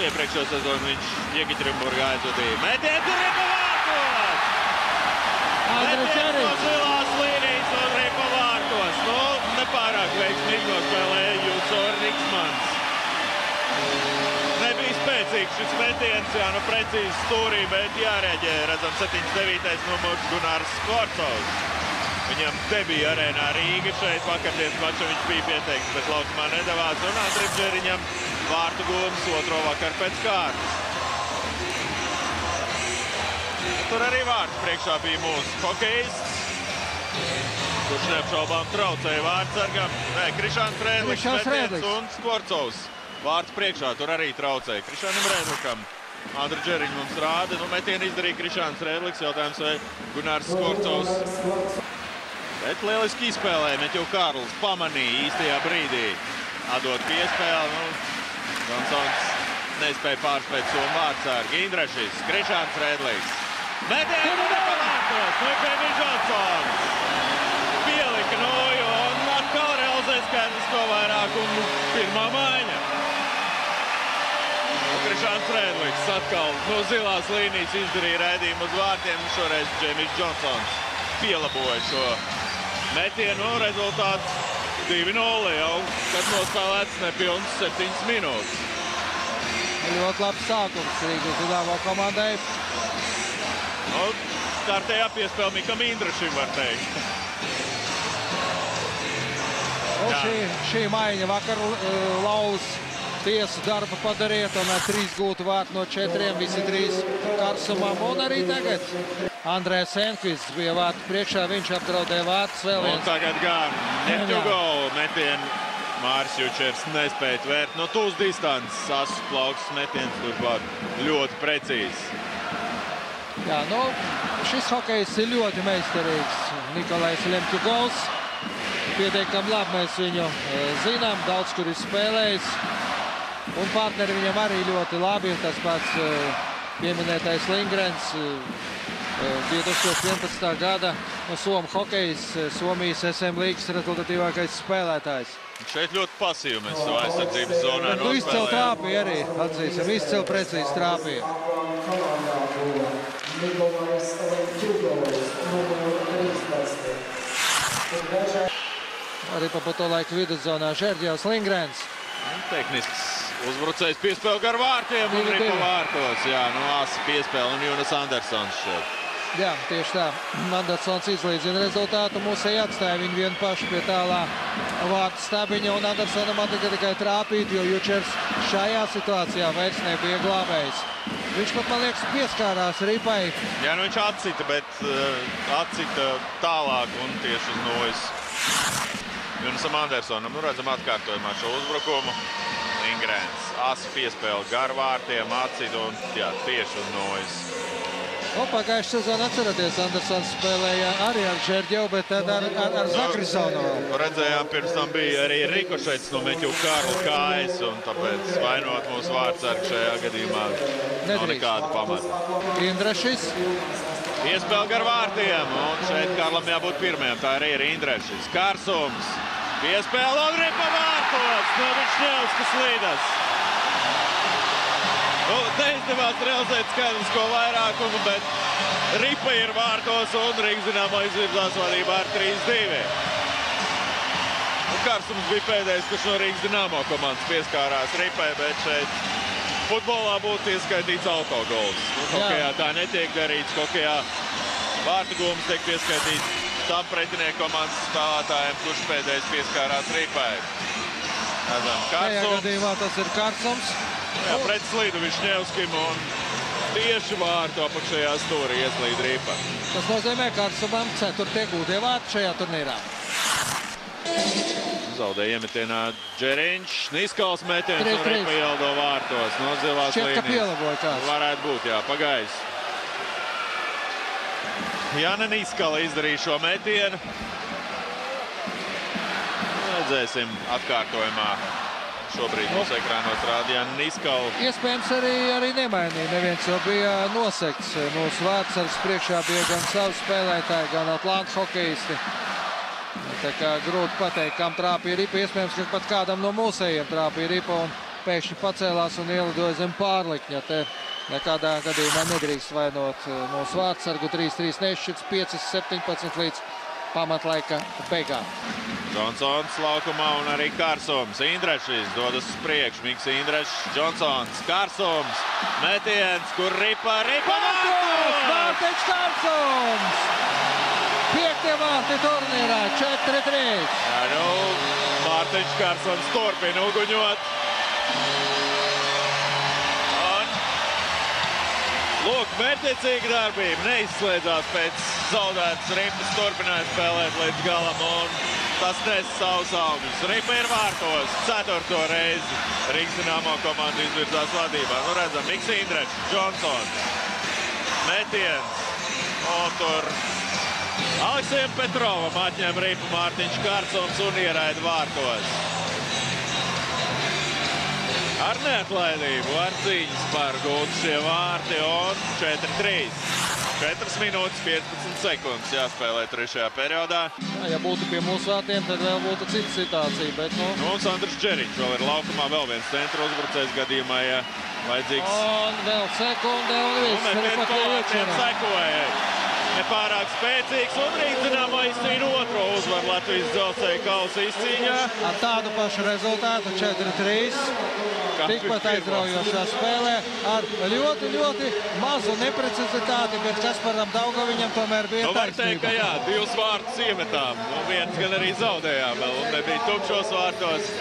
iepriekšējā sezonā viņš Jekaterinburgā aizvadīja metienu, tur ir pa vārtos! Metiens no zilās līnijas un ir pa vārtos. Nu, nepārāk veiksmīgi nospēlēja Jusor Riksmans. Nebija spēcīgs šis metiens, jā, nu precīzi stūrī, bet jārēģē. Redzam, 79. numurs Gunārs Skvorcovs. Viņam debija arēnā Rīga šeit vakardienas mačā viņš bija pieteikts, bet laukumā nedavās. Un Andrim Džeriņam vārtu gūms otro vakar pēc kārtas. Tur arī vārds priekšā bija mūsu hokejists, kurš neapšaubām traucēja vārdsargam. Nē, Krišāns Rēdliks metiens un Skvorcovs. Vārds priekšā tur arī traucēja Krišānam Rēdlikam. Andri Džeriņš mums rāda, nu metienu izdarīja Krišāns Rēdliks, jautājums vai Gunārs Skvorcovs. Bet lieliski izspēlēja, Meķu Kārlis pamanīja īstajā brīdī. Atdot piespēli, nu, Donsons nespēja pārspēt somu vārdsargi. Indrašis, Krišāns Rēdliks. Metienu pa vārtos, Nukēni Džonsons. Pielika noju un atkal realizēs skaidrisko vairākumu pirmā maiņa. Krišāns Rēdliks atkal no zilās līnijas izdarīja raidījumu uz vārtiem. Šoreiz Džeimis Džonsons pielaboja šo metienu un rezultāts 2-0 jau, kad nospēlēts nepilns 7 minūtes. Ļoti labs sākums Rīgas Dinamo komandai. Nu, kārtējā piespēle Mikam Indrašim, var teikt. Šī maiņa vakar Lauz tiesu darbu padarīja, tomēr 3 gūtu vārtu no 4, visi 3 Karsumam. Un arī tagad Andrēs Enqvists bija vārtu priekšā, viņš apdraudēja vārtus vēl viens. Un tagad gan Neptugo metienu Māris Jučers nespēja tvērt no tūs distances. Asus plauks metiens turpat ļoti precīzs. Jā, nu, šis hokejs ir ļoti meistarīgs. Nikolais Lemķugovs. Pietiekam labi mēs viņu zinām, daudz kur ir spēlējis. Un partneri viņam arī ļoti labi. Tas pats pieminētais Lindgrens, 2011. gada Somu hokejs, Somijas SM līgas rezultatīvākais spēlētājs. Šeit ļoti pasīvi mēs savu aizsardzības zonā nospēlējām. Izcili trāpīja arī, atzīsim, izcili precīzi trāpīja. Arī pa to laiku viduszonā Žerģijos Lindgrens. Tehnisks uzbrucējs piespēle gar vārtiem un arī pa vārtos. Jā, nu asi piespēle un Jonas Andersons šeit. Jā, tieši tā. Andersons izlīdzina rezultātu. Mūsēji atstāja viņu vienu pašu pie tālā vārtu stabiņa. Un Andersonam atlika tikai trāpīt, jo Jučers šajā situācijā vairs nebija glābējs. Viņš pat, man liekas, pieskārās ripai. Jā, nu viņš atcita, bet atcita tālāk un tieši uz nojas. Jonasam Andersonam, nu redzam atkārtojumā šo uzbrukumu. Lindgrens, asi piespēle gar vārtiem, atcita un jā, tieši uz nojas. Pagājušajā sezonā atceraties, Andersons spēlēja arī ar Žerģevu, bet tad ar Zakrisonu. Redzējām, pirms tam bija arī rikošets no Meķu Kārla kājas, un tāpēc vainot mūsu vārdsargu šajā gadījumā nav nekāda pamata. Indrašis. Piespēle gar vārtiem, un šeit Kārlam jābūt pirmajam, tā arī ir Indrašis. Karsums, piespēle un ripa vārtos no Višņevskas līdas. Neizdevās realizēt skaidrisko vairākumu, bet ripa ir vārtos un Rīgas Dinamo izvirzās vadībā ar 3-2. Karsums bija pēdējais, kurš no Rīgas Dinamo komandas pieskārās ripai, bet šeit futbolā būtu ieskaitīts autogols. Hokejā tā netiek darīts, hokejā vārtu gūmas tiek pieskaitīts tam pretinieku komandas spēlētājiem, kurš pēdējais pieskārās ripai. Tajā gadījumā tas ir Karsums. Jā, pret slīdu Višņevskim un tieši vārtu apakšējā stūrī ieslīd ripa. Tas nozīmē Karsumam 4. gūtie vārti šajā turnīrā. Zaudēja iemetienā Džeriņš, Niskals metiens un ripa ieldo vārtos no zilās līnijas. Šķiet, ka pielaboja kāds. Varētu būt, jā, pagājis. Jāna Niskala izdarīja šo metienu. Redzēsim atkārtojumā. Šobrīd mūsu ekrānos rāda Jāna Niskala. Iespējams arī nemainīja. Neviens jau bija nosekts. Mūsu vārdsargs priekšā bija gan savu spēlētāju, gan Atlanta hokejisti. Tā kā grūti pateikt, kam trāpīja ripa. Iespējams, ka pat kādam no mūsējiem trāpīja ripa. Un pēkšņi pacēlās un ielidoja zem pārlikņa. Te nekādā gadījumā nedrīkst vainot mūsu vārtsargu. 3-3 nešķits, 5-17 līdz pamatlaika beigām. Džonsons laukumā un arī Kārsums. Indrešs dodas uz priekšu. Miks Indrešs, Džonsons, Kārsums. Metiens, kur ripa Vārtos! Mārtiņš Kārsums! 5. vārti turnīrā, 4-3. Jā, nu, Mārtiņš Kārsums turpina uguņot. Lūk, mērķiecīga darbība, neizslēdzās pēc zaudētas ripas, turpināja spēlēt līdz galam un tas nes savus augļus. Ripa ir vārtos, 4. reizi Rīgas Dinamo komanda izvirzās vadībā. Nu redzam, Miks Indrešs, Džonsons, metiens, un tur Aleksijam Petrovam atņem ripu Mārtiņš Kārsums un ieraida vārtos. Ar neatlaidību, ar cīņas par gūtu šie vārti un 4-3. 4 minūtes 15 sekundes jāspēlē trešajā periodā. Ja būtu pie mūsu vārtiem, tad vēl būtu cita situācija, bet nu... Un Sandrs Džeriņš vēl ir laukumā, vēl viens centra uzbrucējs gadījumā, ja vajadzīgs. Un vēl sekunde un viss. Un metiens pa vārtiem sekoja. Nepārāk spēcīgs un Rīgas Dinamo izcīna otro uzvaru Latvijas Dzelzceļa kausa izcīņā. Ar tādu pašu rezultātu 4-3. Tikpat aizraujošā spēlē ar ļoti mazu neprecizitāti, bet Kasparam Daugaviņam tomēr bija taisnība. Var teikt, ka jā, 2 vārtus iemetām, un viens gan arī zaudējām vēl, un nebija tukšos vārtos.